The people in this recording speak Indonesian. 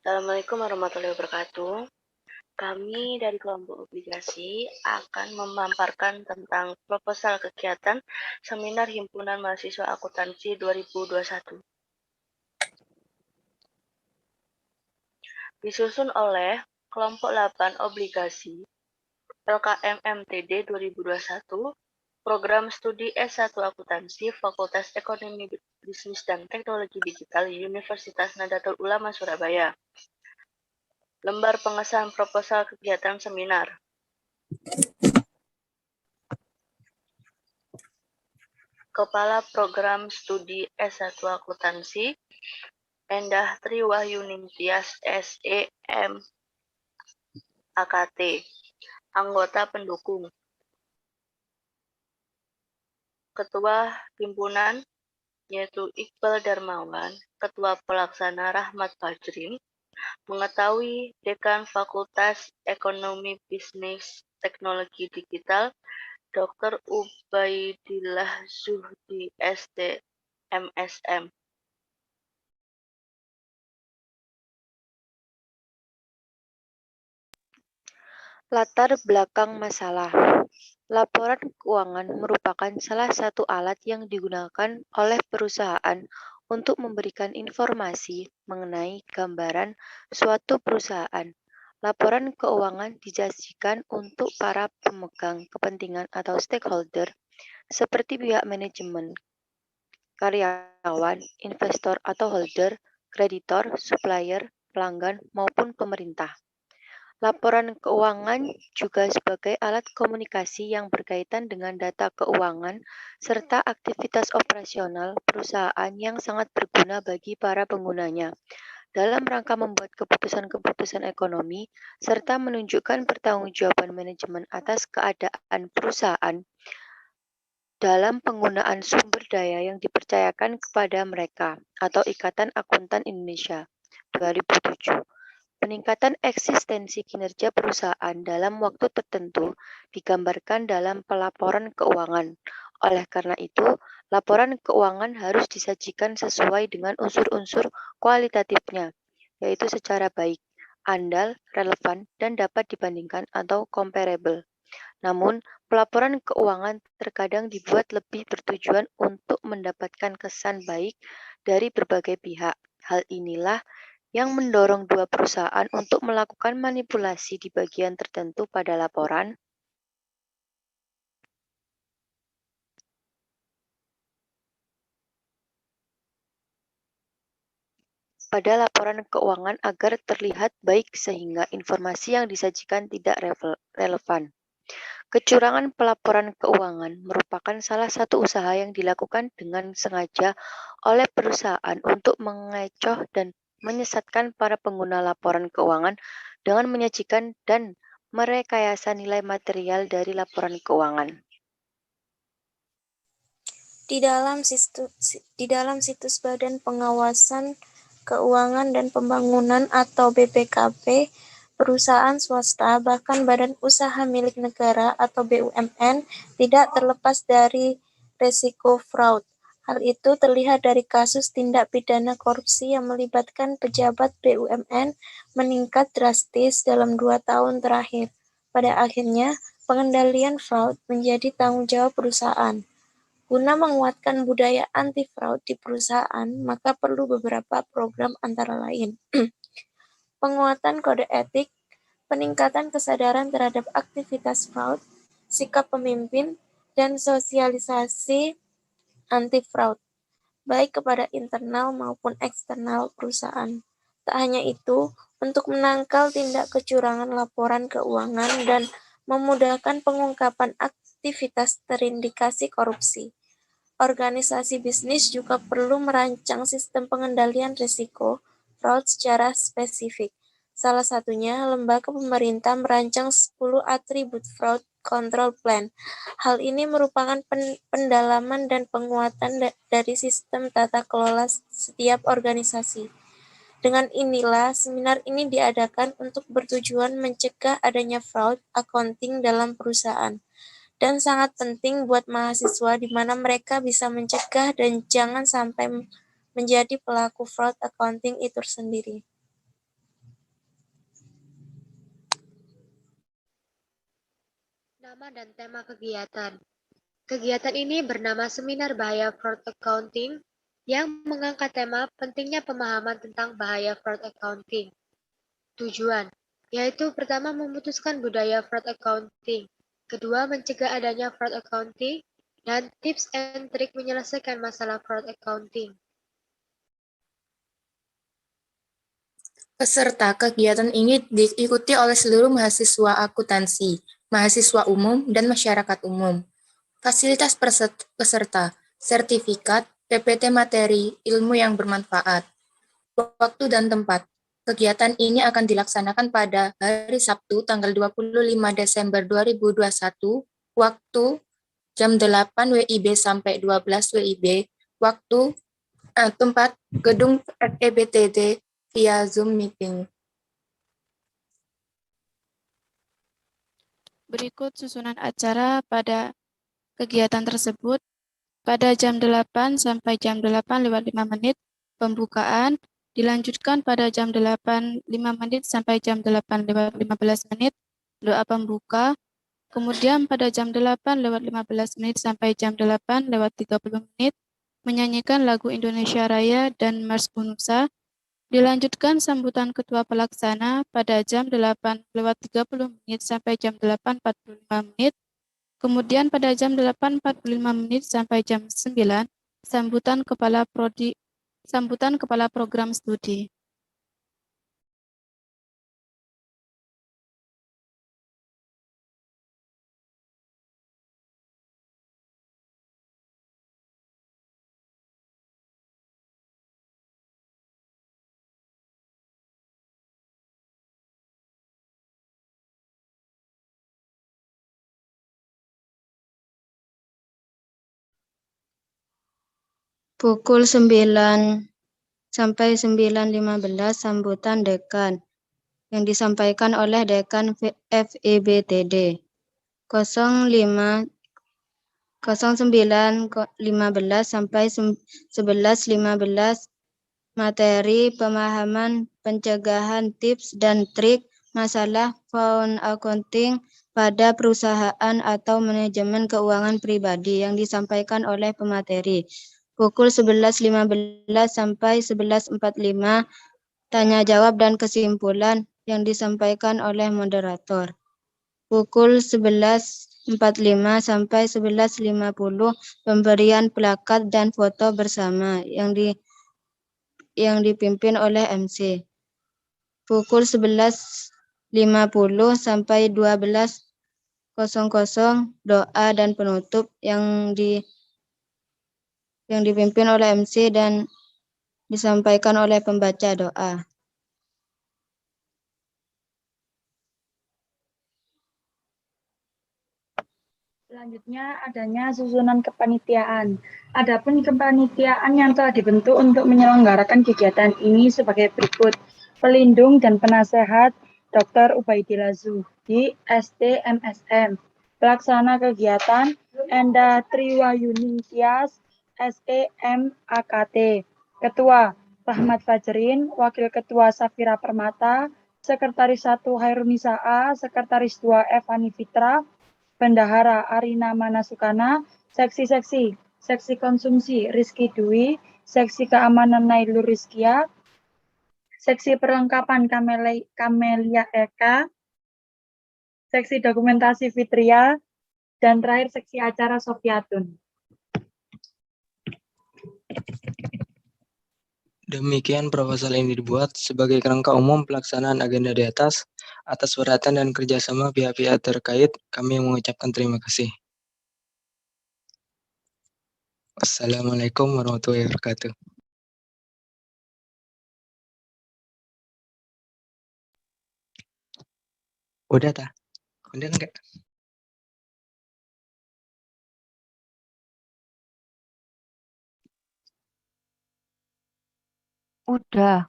Assalamualaikum warahmatullahi wabarakatuh. Kami dari kelompok obligasi akan memaparkan tentang proposal kegiatan seminar Himpunan Mahasiswa Akuntansi 2021. Disusun oleh kelompok 8 obligasi LKM MTD 2021, program studi S1 Akuntansi Fakultas Ekonomi Bisnis dan Teknologi Digital Universitas Nahdlatul Ulama Surabaya. Lembar pengesahan proposal kegiatan seminar. Kepala Program Studi S1 Akuntansi, Endah Triwahyuningtyas SEM AKT. Anggota pendukung. Ketua Himpunan yaitu Iqbal Darmawan, Ketua Pelaksana Rahmat Fajrin, Mengetahui Dekan Fakultas Ekonomi Bisnis Teknologi Digital, Dr. Ubaidillah Zuhdi ST MSM. Latar belakang masalah. Laporan keuangan merupakan salah satu alat yang digunakan oleh perusahaan untuk memberikan informasi mengenai gambaran suatu perusahaan. Laporan keuangan disajikan untuk para pemegang kepentingan atau stakeholder seperti pihak manajemen, karyawan, investor atau holder, kreditor, supplier, pelanggan, maupun pemerintah. Laporan keuangan juga sebagai alat komunikasi yang berkaitan dengan data keuangan serta aktivitas operasional perusahaan yang sangat berguna bagi para penggunanya dalam rangka membuat keputusan-keputusan ekonomi serta menunjukkan pertanggungjawaban manajemen atas keadaan perusahaan dalam penggunaan sumber daya yang dipercayakan kepada mereka atau Ikatan Akuntan Indonesia 2007. Peningkatan eksistensi kinerja perusahaan dalam waktu tertentu digambarkan dalam pelaporan keuangan. Oleh karena itu, laporan keuangan harus disajikan sesuai dengan unsur-unsur kualitatifnya, yaitu secara baik, andal, relevan, dan dapat dibandingkan atau comparable. Namun, pelaporan keuangan terkadang dibuat lebih bertujuan untuk mendapatkan kesan baik dari berbagai pihak. Hal inilah yang mendorong dua perusahaan untuk melakukan manipulasi di bagian tertentu pada laporan. Pada laporan keuangan agar terlihat baik sehingga informasi yang disajikan tidak relevan. Kecurangan pelaporan keuangan merupakan salah satu usaha yang dilakukan dengan sengaja oleh perusahaan untuk mengecoh dan menyesatkan para pengguna laporan keuangan dengan menyajikan dan merekayasa nilai material dari laporan keuangan. Di dalam situs Badan Pengawasan Keuangan dan Pembangunan atau BPKP, perusahaan swasta, bahkan badan usaha milik negara atau BUMN tidak terlepas dari resiko fraud. Hal itu terlihat dari kasus tindak pidana korupsi yang melibatkan pejabat BUMN meningkat drastis dalam 2 tahun terakhir. Pada akhirnya, pengendalian fraud menjadi tanggung jawab perusahaan. Guna menguatkan budaya anti-fraud di perusahaan, maka perlu beberapa program antara lain. Penguatan kode etik, peningkatan kesadaran terhadap aktivitas fraud, sikap pemimpin, dan sosialisasi anti-fraud, baik kepada internal maupun eksternal perusahaan. Tak hanya itu, untuk menangkal tindak kecurangan laporan keuangan dan memudahkan pengungkapan aktivitas terindikasi korupsi, organisasi bisnis juga perlu merancang sistem pengendalian risiko fraud secara spesifik. Salah satunya, lembaga pemerintah merancang 10 atribut fraud control plan. Hal ini merupakan pendalaman dan penguatan dari sistem tata kelola setiap organisasi. Dengan inilah, seminar ini diadakan untuk bertujuan mencegah adanya fraud accounting dalam perusahaan. Dan sangat penting buat mahasiswa di mana mereka bisa mencegah dan jangan sampai menjadi pelaku fraud accounting itu sendiri. nama dan tema kegiatan. Kegiatan ini bernama Seminar Bahaya Fraud Accounting yang mengangkat tema pentingnya pemahaman tentang bahaya fraud accounting. Tujuan, yaitu pertama memutuskan budaya fraud accounting, kedua mencegah adanya fraud accounting, dan tips and trik menyelesaikan masalah fraud accounting. Peserta kegiatan ini diikuti oleh seluruh mahasiswa akuntansi, mahasiswa umum, dan masyarakat umum. Fasilitas peserta, sertifikat, PPT materi, ilmu yang bermanfaat. Waktu dan tempat. Kegiatan ini akan dilaksanakan pada hari Sabtu tanggal 25 Desember 2021, waktu jam 8 WIB sampai 12 WIB, tempat gedung EBTD via Zoom meeting. Berikut susunan acara pada kegiatan tersebut. Pada jam 8 sampai jam 8:05 pembukaan, dilanjutkan pada jam 8:05 sampai jam 8:15 doa pembuka, kemudian pada jam 8:15 sampai jam 8:30 menyanyikan lagu Indonesia Raya dan Mars Bangsa. Dilanjutkan sambutan Ketua Pelaksana pada jam 8:30 sampai jam 8:45. Kemudian pada jam 8:45 sampai jam 9, sambutan Kepala Program Studi. Pukul 9 sampai 9:15 sambutan Dekan yang disampaikan oleh Dekan FEBTD. 09:15 sampai 11:15 materi pemahaman pencegahan tips dan trik masalah fraud accounting pada perusahaan atau manajemen keuangan pribadi yang disampaikan oleh pemateri. Pukul 11:15 sampai 11:45 tanya jawab dan kesimpulan yang disampaikan oleh moderator. Pukul 11:45 sampai 11:50 pemberian plakat dan foto bersama yang dipimpin oleh MC. Pukul 11:50 sampai 12:00 doa dan penutup yang dipimpin oleh MC dan disampaikan oleh pembaca doa. Selanjutnya adanya susunan kepanitiaan. Adapun kepanitiaan yang telah dibentuk untuk menyelenggarakan kegiatan ini sebagai berikut. Pelindung dan penasehat Dr. Ubaidillah Zuhdi, STMSM. Pelaksana kegiatan Enda Triwayuni Tias, SEMAKT. Ketua Rahmat Fajrin, Wakil Ketua Safira Permata, Sekretaris 1 Hairunisa A, Sekretaris 2 Evani Fitra, Bendahara Arina Manasukana, Seksi Konsumsi Rizky Dwi, Seksi Keamanan Nailur Rizkia, Seksi Perlengkapan Kamelia Eka, Seksi Dokumentasi Fitria, dan terakhir Seksi Acara Sofiatun. Demikian proposal ini dibuat sebagai kerangka umum pelaksanaan agenda di atas. Atas perhatian dan kerjasama pihak-pihak terkait, kami mengucapkan terima kasih. Wassalamualaikum warahmatullahi wabarakatuh. Udah tak? Udah enggak? Udah.